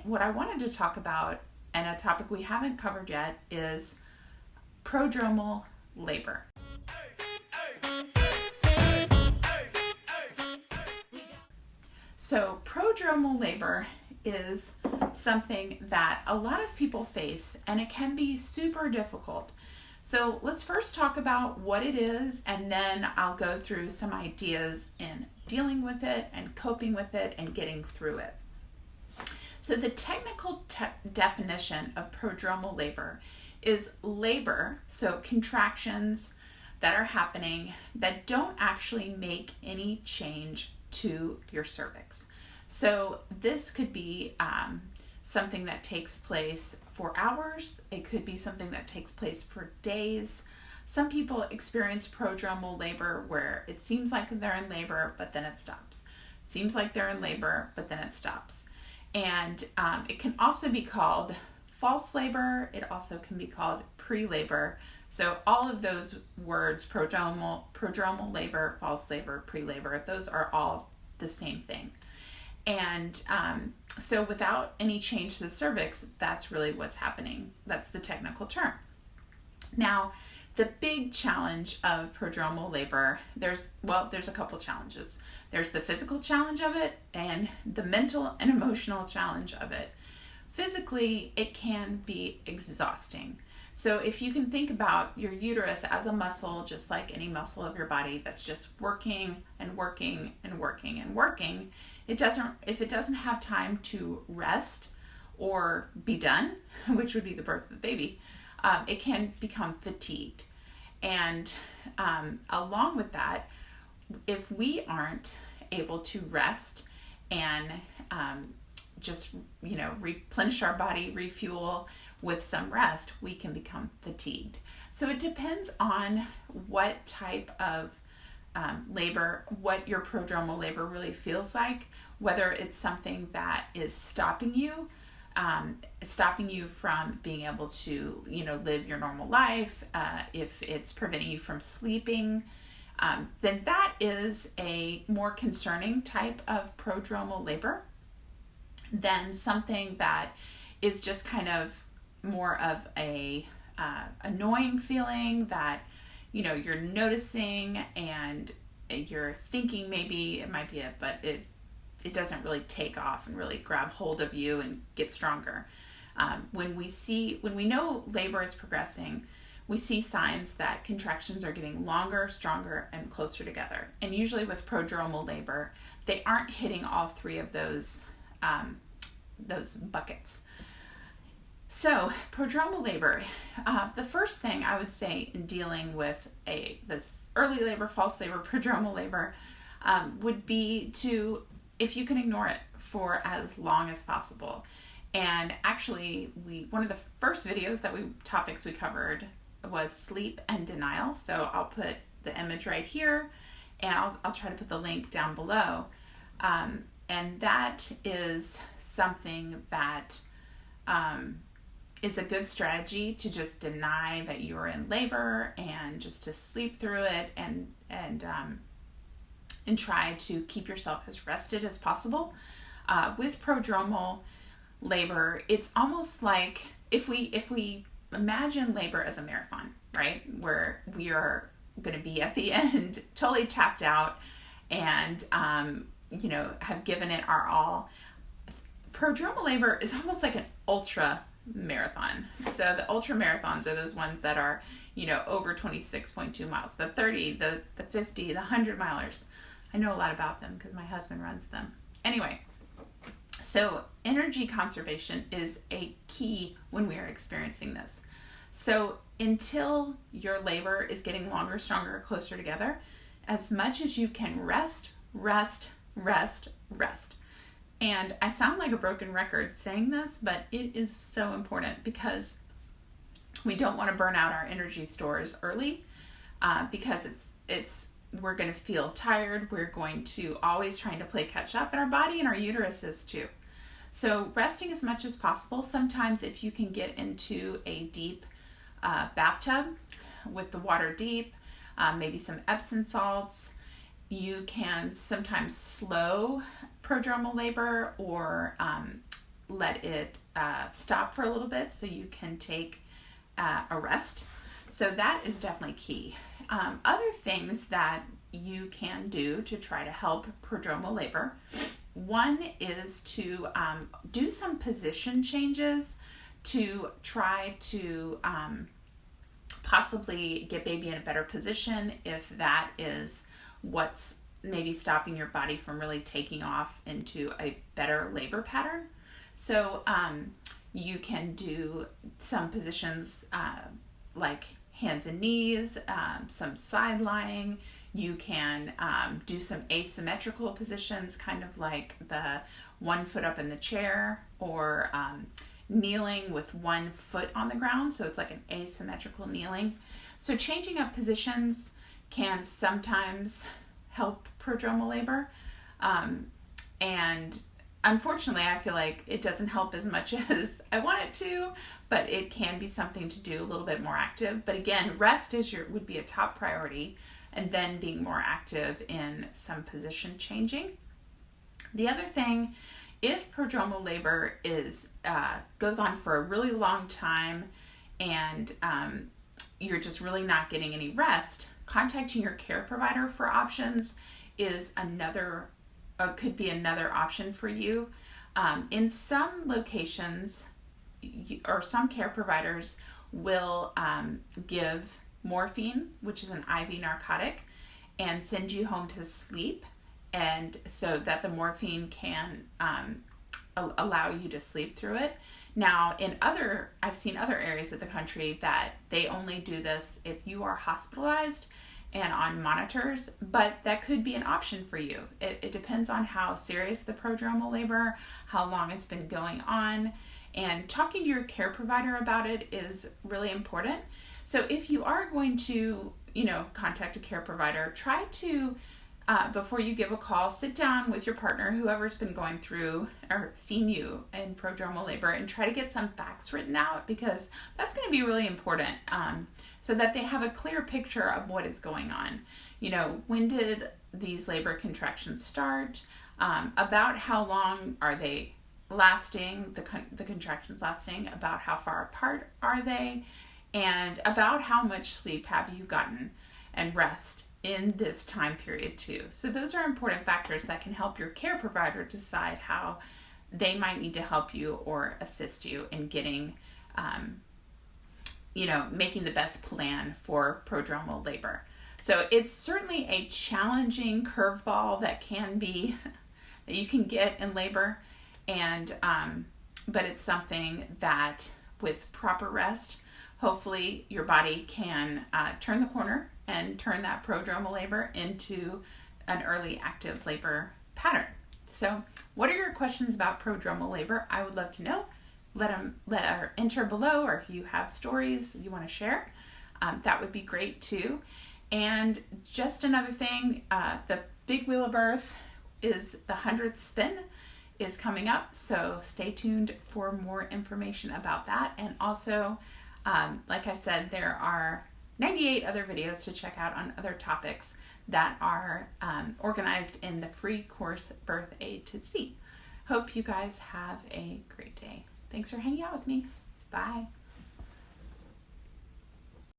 what I wanted to talk about, and a topic we haven't covered yet, is prodromal labor. So prodromal labor is something that a lot of people face, and it can be super difficult. So let's first talk about what it is, and then I'll go through some ideas in dealing with it and coping with it and getting through it. So the technical definition of prodromal labor is labor, so contractions that are happening that don't actually make any change to your cervix. So this could be something that takes place for hours. It could be something that takes place for days. Some people experience prodromal labor where it seems like they're in labor, but then it stops. It seems like they're in labor, but then it stops. And it can also be called false labor. It also can be called pre-labor. So all of those words, prodromal labor, false labor, pre-labor, those are all the same thing. And so without any change to the cervix, that's really what's happening. That's the technical term. Now, the big challenge of prodromal labor, there's a couple challenges. There's the physical challenge of it and the mental and emotional challenge of it. Physically, it can be exhausting. So if you can think about your uterus as a muscle, just like any muscle of your body that's just working and working and working and working, if it doesn't have time to rest or be done, which would be the birth of the baby, it can become fatigued. And along with that, if we aren't able to rest and just replenish our body, refuel with some rest, we can become fatigued. So it depends on what type of labor, what your prodromal labor really feels like, whether it's something that is stopping you from being able to, live your normal life, if it's preventing you from sleeping, then that is a more concerning type of prodromal labor than something that is just kind of more of a annoying feeling that you're noticing and you're thinking maybe it might be it, but it doesn't really take off and really grab hold of you and get stronger. When we know labor is progressing, we see signs that contractions are getting longer, stronger, and closer together. And usually with prodromal labor, they aren't hitting all three of those buckets. So prodromal labor, the first thing I would say in dealing with this early labor, false labor, prodromal labor, would be to, if you can ignore it for as long as possible. And actually, one of the first topics we covered was sleep and denial. So I'll put the image right here, and I'll try to put the link down below. And that is something that is a good strategy to just deny that you are in labor and just to sleep through it and try to keep yourself as rested as possible. With prodromal labor, it's almost like if we imagine labor as a marathon, right? Where we are going to be at the end totally tapped out and have given it our all. Prodromal labor is almost like an ultra marathon. So the ultra marathons are those ones that are, over 26.2 miles, the 30, the 50, the 100 milers. I know a lot about them because my husband runs them. Anyway, so energy conservation is a key when we are experiencing this. So until your labor is getting longer, stronger, closer together, as much as you can rest. And I sound like a broken record saying this, but it is so important because we don't want to burn out our energy stores early because we're going to feel tired. We're going to always trying to play catch up, and our body and our uterus is too. So resting as much as possible. Sometimes if you can get into a deep bathtub with the water deep, maybe some Epsom salts, you can sometimes slow prodromal labor or let it stop for a little bit so you can take a rest. So that is definitely key. Other things that you can do to try to help prodromal labor. One is to do some position changes to try to possibly get baby in a better position if that is what's maybe stopping your body from really taking off into a better labor pattern. So you can do some positions like hands and knees, some side lying. You can do some asymmetrical positions, kind of like the one foot up in the chair, or kneeling with one foot on the ground. So it's like an asymmetrical kneeling. So changing up positions can sometimes help prodromal labor. And unfortunately, I feel like it doesn't help as much as I want it to, but it can be something to do a little bit more active. But again, rest would be a top priority, and then being more active in some position changing. The other thing, if prodromal labor goes on for a really long time and you're just really not getting any rest, contacting your care provider for options is could be another option for you. In some locations, or some care providers will give morphine, which is an IV narcotic, and send you home to sleep, and so that the morphine can allow you to sleep through it. Now, I've seen other areas of the country that they only do this if you are hospitalized and on monitors, but that could be an option for you. It depends on how serious the prodromal labor, how long it's been going on, and talking to your care provider about it is really important. So if you are going to, contact a care provider, try to, before you give a call, sit down with your partner, whoever's been going through or seen you in prodromal labor, and try to get some facts written out, because that's going to be really important, so that they have a clear picture of what is going on. When did these labor contractions start? About how long are they lasting, the contractions lasting? About how far apart are they? And about how much sleep have you gotten and rest in this time period too. So those are important factors that can help your care provider decide how they might need to help you or assist you in getting, making the best plan for prodromal labor. So it's certainly a challenging curveball that you can get in labor, and but it's something that with proper rest, hopefully your body can turn the corner and turn that prodromal labor into an early active labor pattern. So what are your questions about prodromal labor? I would love to know. Enter below, or if you have stories you want to share, that would be great too. And just another thing, the big wheel of birth is the 100th spin is coming up, so stay tuned for more information about that. And also, like I said, there are 98 other videos to check out on other topics that are organized in the free course Birth A to Z. Hope you guys have a great day. Thanks for hanging out with me. Bye.